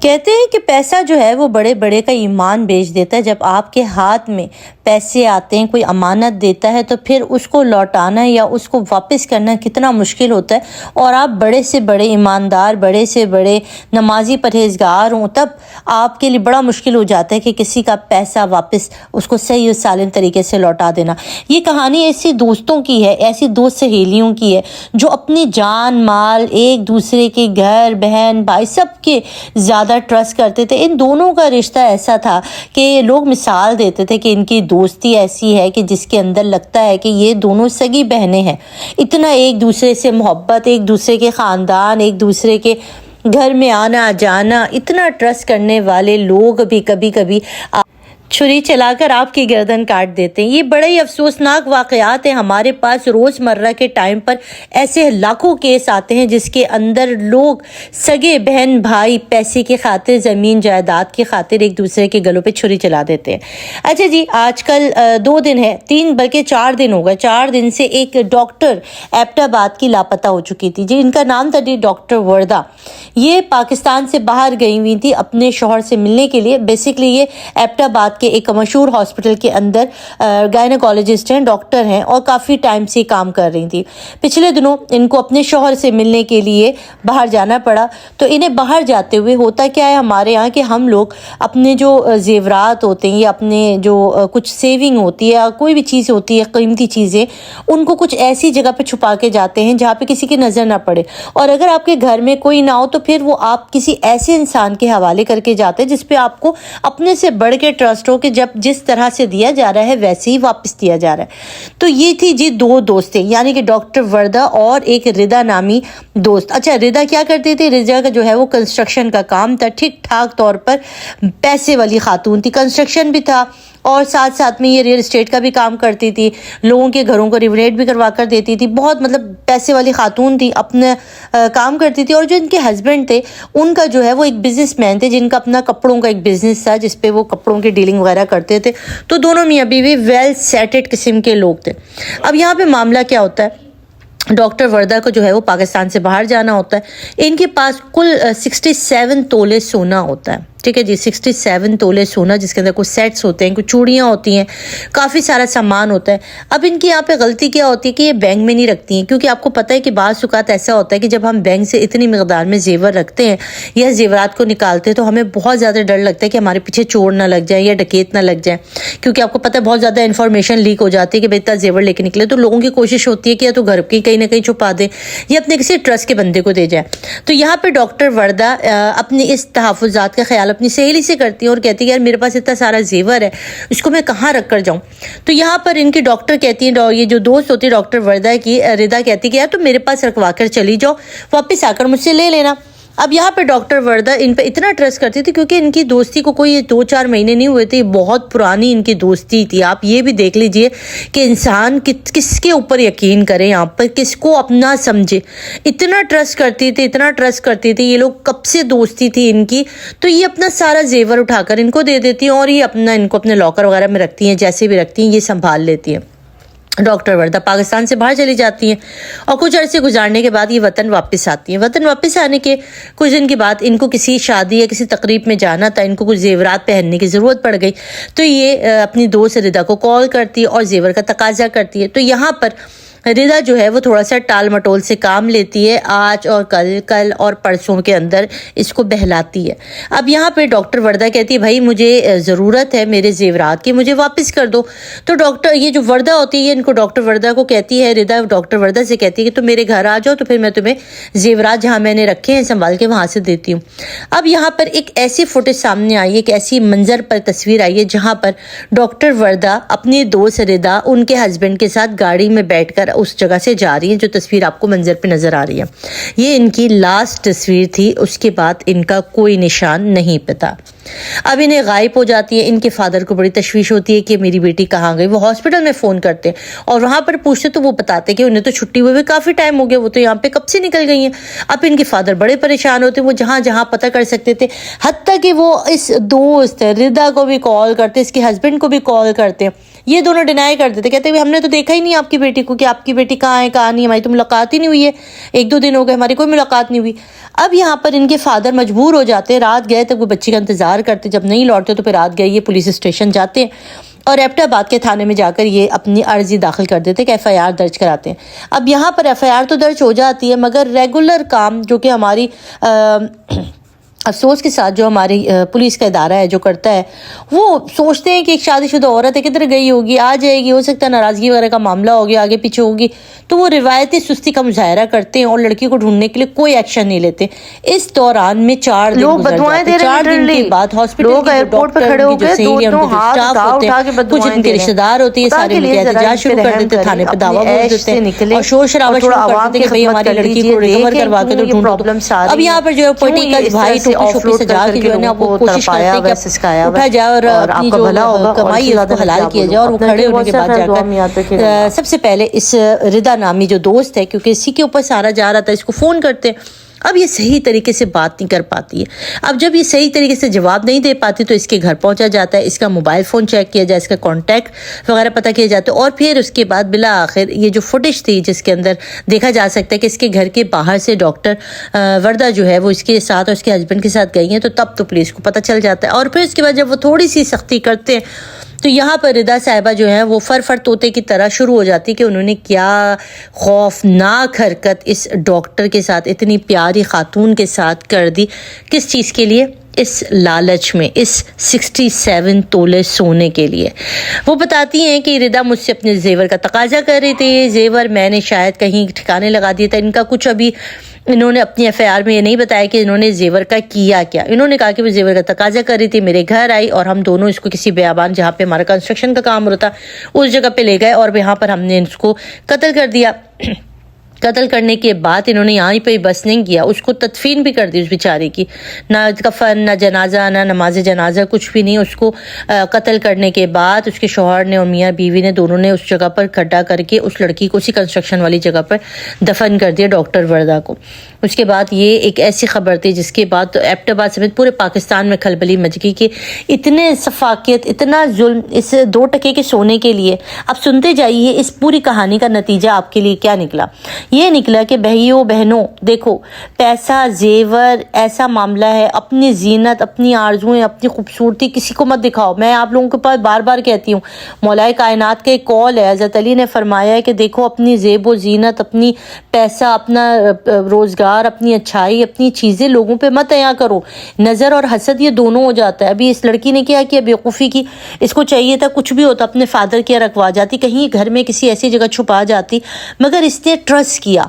کہتے ہیں کہ پیسہ جو ہے وہ بڑے بڑے کا ایمان بیچ دیتا ہے۔ جب آپ کے ہاتھ میں پیسے آتے ہیں، کوئی امانت دیتا ہے تو پھر اس کو لوٹانا یا اس کو واپس کرنا کتنا مشکل ہوتا ہے، اور آپ بڑے سے بڑے ایماندار، بڑے سے بڑے نمازی پرہیزگار ہوں، تب آپ کے لیے بڑا مشکل ہو جاتا ہے کہ کسی کا پیسہ واپس اس کو صحیح اور سالم طریقے سے لوٹا دینا۔ یہ کہانی ایسی دوستوں کی ہے، ایسی دوست سہیلیوں کی ہے جو اپنی جان مال ایک دوسرے کے گھر بہن بھائی سب کے زیادہ ٹرسٹ کرتے تھے۔ ان دونوں کا رشتہ ایسا تھا کہ لوگ مثال دیتے تھے کہ ان کی دوستی ایسی ہے کہ جس کے اندر لگتا ہے کہ یہ دونوں سگی بہنیں ہیں۔ اتنا ایک دوسرے سے محبت، ایک دوسرے کے خاندان، ایک دوسرے کے گھر میں آنا جانا، اتنا ٹرسٹ کرنے والے لوگ بھی کبھی کبھی چھری چلا کر آپ کی گردن کاٹ دیتے ہیں۔ یہ بڑے ہی افسوسناک واقعات ہیں۔ ہمارے پاس روزمرہ کے ٹائم پر ایسے لاکھوں کیس آتے ہیں جس کے اندر لوگ سگے بہن بھائی پیسے کی خاطر، زمین جائیداد کی خاطر ایک دوسرے کے گلوں پہ چھری چلا دیتے ہیں۔ اچھا جی، آج کل 2 دن ہے، 3 بلکہ 4 دن ہو گئے، 4 دن سے ایک ڈاکٹر ایبٹ آباد کی لاپتہ ہو چکی تھی جی۔ ان کا نام تھا جی ڈاکٹر وردہ۔ یہ پاکستان سے باہر گئی ہوئی تھی اپنے شوہر سے ملنے کے لیے۔ بیسکلی یہ ایبٹ آباد کے ایک مشہور ہاسپٹل کے اندر گائنیکولوجسٹ ہیں، ڈاکٹر ہیں، اور کافی ٹائم سے کام کر رہی تھی۔ پچھلے دنوں ان کو اپنے شوہر سے ملنے کے لیے باہر جانا پڑا۔ تو انہیں باہر جاتے ہوئے ہوتا کیا ہے ہمارے یہاں کہ ہم لوگ اپنے جو زیورات ہوتے ہیں یا اپنے جو کچھ سیونگ ہوتی ہے یا کوئی بھی چیز ہوتی ہے قیمتی چیزیں، ان کو کچھ ایسی جگہ پہ چھپا کے جاتے ہیں جہاں پہ کسی کی نظر نہ پڑے، اور اگر آپ کے گھر میں کوئی نہ ہو تو پھر وہ آپ کسی ایسے انسان کے حوالے کر کے جاتے ہیں جس پہ آپ کو اپنے سے بڑھ کے ٹرسٹ ہو کہ جب جس طرح سے دیا جا رہا ہے ویسے ہی واپس دیا جا رہا ہے۔ تو یہ تھی جی 2 دوستیں، یعنی کہ ڈاکٹر وردہ اور ایک ردا نامی دوست۔ اچھا، ردا کیا کرتی تھی؟ ردا کا جو ہے وہ کنسٹرکشن کا کام تھا، ٹھیک ٹھاک طور پر پیسے والی خاتون تھی، کنسٹرکشن بھی تھا اور ساتھ ساتھ میں یہ ریل اسٹیٹ کا بھی کام کرتی تھی، لوگوں کے گھروں کو ریونیٹ بھی کروا کر دیتی تھی، بہت مطلب پیسے والی خاتون تھی، اپنا کام کرتی تھی۔ اور جو ان کے ہسبینڈ تھے ان کا جو ہے وہ ایک بزنس مین تھے جن کا اپنا کپڑوں کا ایک بزنس تھا جس پہ وہ کپڑوں کی ڈیلنگ وغیرہ کرتے تھے۔ تو دونوں میاں بیوی ویل سیٹڈ قسم کے لوگ تھے۔ اب یہاں پہ معاملہ کیا ہوتا ہے، ڈاکٹر وردہ کو جو ہے وہ پاکستان سے باہر جانا ہوتا ہے۔ ان کے پاس کل 67 تولے سونا ہوتا ہے، ٹھیک ہے جی، 67 تولے سونا، جس کے اندر کچھ سیٹس ہوتے ہیں، کچھ چوڑیاں ہوتی ہیں، کافی سارا سامان ہوتا ہے۔ اب ان کی یہاں پہ غلطی کیا ہوتی ہے کہ یہ بینک میں نہیں رکھتی ہیں، کیونکہ آپ کو پتہ ہے کہ بعض اوقات ایسا ہوتا ہے کہ جب ہم بینک سے اتنی مقدار میں زیور رکھتے ہیں یا زیورات کو نکالتے ہیں تو ہمیں بہت زیادہ ڈر لگتا ہے کہ ہمارے پیچھے چور نہ لگ جائے یا ڈکیت نہ لگ جائے، کیونکہ آپ کو پتہ ہے بہت زیادہ انفارمیشن لیک ہو جاتی ہے کہ بھئی اتنا زیور لے کے نکلے، تو لوگوں کی کوشش ہوتی ہے کہ یا تو گھر کی کہیں نہ کہیں چھپا دیں یا اپنے کسی ٹرسٹ کے بندے کو دے جائے۔ تو یہاں پہ ڈاکٹر وردہ اپنی اس تحفظات کا خیال اپنی سہیلی سے کرتی اور کہتی ہے یار میرے پاس اتنا سارا زیور ہے، اس کو میں کہاں رکھ کر جاؤں۔ تو یہاں پر ان کی ڈاکٹر کہتی ہیں، یہ جو دوست ہوتی ہے ڈاکٹر وردہ کی، ردا کہتی کہ یار تم میرے پاس رکھوا کر چلی جاؤ، واپس آ کر مجھ سے لے لینا۔ اب یہاں پہ ڈاکٹر وردہ ان پہ اتنا ٹرسٹ کرتی تھی کیونکہ ان کی دوستی کو کوئی 2-4 مہینے نہیں ہوئے تھے، بہت پرانی ان کی دوستی تھی۔ آپ یہ بھی دیکھ لیجئے کہ انسان کس کے اوپر یقین کرے، یہاں پر کس کو اپنا سمجھے، اتنا ٹرسٹ کرتی تھی، اتنا ٹرسٹ کرتی تھی۔ یہ لوگ کب سے دوستی تھی ان کی، تو یہ اپنا سارا زیور اٹھا کر ان کو دے دیتی ہیں اور یہ ان کو اپنے لاکر وغیرہ میں رکھتی ہیں، جیسے بھی رکھتی ہیں یہ سنبھال لیتی ہیں۔ ڈاکٹر وردہ پاکستان سے باہر چلی جاتی ہیں اور کچھ عرصے گزارنے کے بعد یہ وطن واپس آتی ہیں۔ وطن واپس آنے کے کچھ دن کے بعد ان کو کسی شادی یا کسی تقریب میں جانا تھا، ان کو کچھ زیورات پہننے کی ضرورت پڑ گئی، تو یہ اپنی دوست ردا کو کال کرتی ہے اور زیور کا تقاضا کرتی ہے۔ تو یہاں پر ردا جو ہے وہ تھوڑا سا ٹال مٹول سے کام لیتی ہے، آج اور کل اور پرسوں کے اندر اس کو بہلاتی ہے۔ اب یہاں پہ ڈاکٹر وردہ کہتی ہے بھائی مجھے ضرورت ہے میرے زیورات کی، مجھے واپس کر دو۔ تو ڈاکٹر یہ جو وردہ ہوتی ہے ان کو ڈاکٹر وردہ کو کہتی ہے، ردا ڈاکٹر وردہ سے کہتی ہے کہ تم میرے گھر آ جاؤ تو پھر میں تمہیں زیورات جہاں میں نے رکھے ہیں سنبھال کے وہاں سے دیتی ہوں۔ اب یہاں پر ایک ایسی فوٹیج سامنے آئی ہے، ایک ایسی منظر پر تصویر آئی ہے جہاں پر ڈاکٹر وردہ اپنی دوست ردا ان کے ہسبینڈ کے ساتھ گاڑی میں بیٹھ کر اس جگہ سے جا رہی ہیں، جو تصویر آپ کو منظر پہ نظر آ رہی ہے۔ یہ ان کی لاسٹ تصویر تھی، اس کے بعد ان کا کوئی نشان نہیں پتا۔ اب انہیں غائب ہو جاتی ہے۔ ان کے فادر کو بڑی تشویش ہوتی ہے کہ میری بیٹی کہاں گئی۔ وہ ہاسپٹل میں فون کرتے ہیں اور وہاں پر پوچھتے تو وہ بتاتے کہ انہیں تو چھٹی ہوئے کافی ٹائم ہو گیا، وہ تو یہاں پہ کب سے نکل گئی ہیں۔ اب ان کے فادر بڑے پریشان ہوتے ہیں، وہ جہاں جہاں پتہ کر سکتے تھے، حتیٰ کہ وہ اس دوست ردا کو بھی کال کرتے، اس کے ہسبینڈ کو بھی کال کرتے ہیں، یہ دونوں ڈینائی کر دیتے، کہتے ہیں ہم نے تو دیکھا ہی نہیں آپ کی بیٹی کو کہ آپ کی بیٹی کہاں ہے کہاں نہیں، ہماری تو ملاقات ہی نہیں ہوئی ہے، 1-2 دن ہو گئے ہماری کوئی ملاقات نہیں ہوئی۔ اب یہاں پر ان کے فادر مجبور ہو جاتے ہیں، رات گئے تو وہ بچی کا انتظار کرتے، جب نہیں لوٹتے تو پھر رات گئے یہ پولیس اسٹیشن جاتے ہیں اور ایبٹ آباد کے تھانے میں جا کر یہ اپنی عرضی داخل کر دیتے کہ FIR درج کراتے ہیں۔ اب یہاں پر FIR تو درج ہو جاتی ہے، مگر ریگولر کام جو کہ ہماری افسوس کے ساتھ جو ہماری پولیس کا ادارہ ہے جو کرتا ہے، وہ سوچتے ہیں کہ ایک شادی شدہ عورت ہے کدھر گئی ہوگی، آ جائے گی، ہو سکتا ہے ناراضگی وغیرہ کا معاملہ ہوگی، آگے پیچھے ہوگی، تو وہ روایتی سستی کا مظاہرہ کرتے ہیں اور لڑکی کو ڈھونڈنے کے لیے کوئی ایکشن نہیں لیتے۔ اس دوران میں 4 دن لوگ گزر بدوائیں جاتے دے ہیں، رہے 4 دن کے بعد ہاسپٹل کے جو ڈاکٹر ان کی جو سہیلیاں ان کے جو اسٹاف ہوتے ہیں، کچھ ان کے رشتہ دار ہوتے ہیں، سارے مل کے احتجاج شروع کر دیتے ہیں، تھانے پہ دعویٰ بول دیتے ہیں اور شور شرابہ شروع کر دیتے ہیں کہ بھئی ہماری لڑکی کو ریکور کروا کے تو ڈھونڈو دو۔ اب یہاں پر جو پولیٹیکل بھائی ٹوپی شوپی سجا کے جو ہے نا وہ کوشش کرتے ہیں کہ اٹھا جائے اور اپنی جو کمائی ہے اس کو حلال کیا جائے، اور وہ کھڑے ہونے کے بعد جا کر سب سے پہلے اس ردا نامی جو دوست ہے، کیونکہ اسی کے اوپر سارا جا رہا تھا، اس کو فون کرتے ہیں۔ اب یہ صحیح طریقے سے بات نہیں کر پاتی ہے، اب جب یہ صحیح طریقے سے جواب نہیں دے پاتی تو اس کے گھر پہنچا جاتا ہے، اس کا موبائل فون چیک کیا جائے، اس کا کانٹیکٹ وغیرہ پتہ کیا جاتا ہے، اور پھر اس کے بعد بالآخر یہ جو فوٹیج تھی جس کے اندر دیکھا جا سکتا ہے کہ اس کے گھر کے باہر سے ڈاکٹر وردہ جو ہے وہ اس کے ساتھ اور اس کے ہسبینڈ کے ساتھ گئی ہیں، تو تب تو پولیس کو پتہ چل جاتا ہے۔ اور پھر اس کے بعد جب وہ تھوڑی سی سختی کرتے ہیں تو یہاں پر ردا صاحبہ جو ہے وہ فر طوطے کی طرح شروع ہو جاتی کہ انہوں نے کیا خوفناک حرکت اس ڈاکٹر کے ساتھ، اتنی پیاری خاتون کے ساتھ کر دی۔ کس چیز کے لیے؟ اس لالچ میں، اس 67 تولے سونے کے لیے۔ وہ بتاتی ہیں کہ ردا مجھ سے اپنے زیور کا تقاضا کر رہی تھی، یہ زیور میں نے شاید کہیں ٹھکانے لگا دیا تھا، ان کا کچھ ابھی انہوں نے اپنی FIR میں یہ نہیں بتایا کہ انہوں نے زیور کا کیا کیا۔ انہوں نے کہا کہ وہ زیور کا تقاضا کر رہی تھی، میرے گھر آئی اور ہم دونوں اس کو کسی بیابان جہاں پہ ہمارا کنسٹرکشن کا کام ہوتا اس جگہ پہ لے گئے اور یہاں پر ہم نے اس کو قتل کر دیا۔ قتل کرنے کے بعد انہوں نے یہاں پہ بس نہیں کیا، اس کو تدفین بھی کر دی اس بیچارے کی، نہ کفن نہ جنازہ نہ نماز جنازہ کچھ بھی نہیں۔ اس کو قتل کرنے کے بعد اس کے شوہر نے اور میاں بیوی نے دونوں نے اس جگہ پر کھڈا کر کے اس لڑکی کو اسی کنسٹرکشن والی جگہ پر دفن کر دیا، ڈاکٹر وردہ کو۔ اس کے بعد یہ ایک ایسی خبر تھی جس کے بعد ایبٹ آباد سمیت پورے پاکستان میں کھلبلی مچ گئی کہ اتنے سفاکیت، اتنا ظلم اس 2 ٹکے کے سونے کے لیے۔ اب سنتے جائیے اس پوری کہانی کا نتیجہ آپ کے لیے کیا نکلا۔ یہ نکلا کہ بھائیوں بہنوں دیکھو، پیسہ زیور ایسا معاملہ ہے، اپنی زینت، اپنی آرزویں، اپنی خوبصورتی کسی کو مت دکھاؤ۔ میں آپ لوگوں کے پاس بار بار کہتی ہوں، مولا کائنات کا ایک قول ہے، حضرت علی نے فرمایا ہے کہ دیکھو اپنی زیب و زینت، اپنی پیسہ، اپنا روزگار، اپنی اچھائی، اپنی چیزیں لوگوں پہ مت عیاں کرو۔ نظر اور حسد یہ دونوں ہو جاتا ہے۔ ابھی اس لڑکی نے کیا کیا بیوقوفی کی، اس کو چاہیے تھا کچھ بھی ہوتا اپنے فادر کے رکھوا جاتی، کہیں گھر میں کسی ایسی جگہ چھپا جاتی، مگر اس نے ٹرسٹ کیا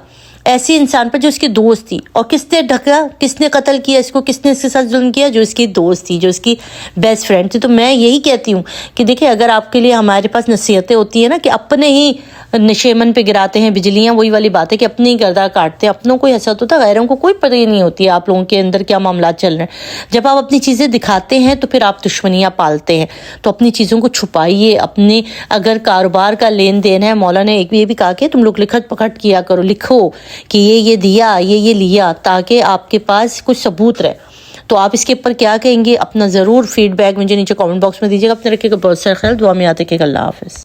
ایسے انسان پر جو اس کی دوست تھی۔ اور کس نے ڈھکا، کس نے قتل کیا اس کو، کس نے اس کے ساتھ ظلم کیا؟ جو اس کی دوست تھی، جو اس کی بیسٹ فرینڈ تھی۔ تو میں یہی کہتی ہوں کہ دیکھیں، اگر آپ کے لیے ہمارے پاس نصیحتیں ہوتی ہیں نا کہ اپنے ہی نشیمن پہ گراتے ہیں بجلیاں، وہی والی بات ہے کہ اپنے ہی گردہ کاٹتے ہیں، اپنوں کو حسد ہوتا ہے، غیروں کو کوئی پتہ ہی نہیں ہوتی ہے آپ لوگوں کے اندر کیا معاملات چل رہے ہیں۔ جب آپ اپنی چیزیں دکھاتے ہیں تو پھر آپ دشمنیاں پالتے ہیں، تو اپنی چیزوں کو چھپائیے۔ اپنے اگر کاروبار کا لین دین ہے، مولا نے ایک یہ بھی کہا کہ تم لوگ لکھت پکٹ کیا کرو، لکھو کہ یہ دیا، یہ لیا، تاکہ آپ کے پاس کچھ ثبوت رہے۔ تو آپ اس کے اوپر کیا کہیں گے؟ اپنا ضرور فیڈ بیک مجھے نیچے کامنٹ باکس میں دیجیے گا۔ اپنے رکھیے گا بہت سارا خیال، دعا میں یاد رکھیے گا۔ اللہ حافظ۔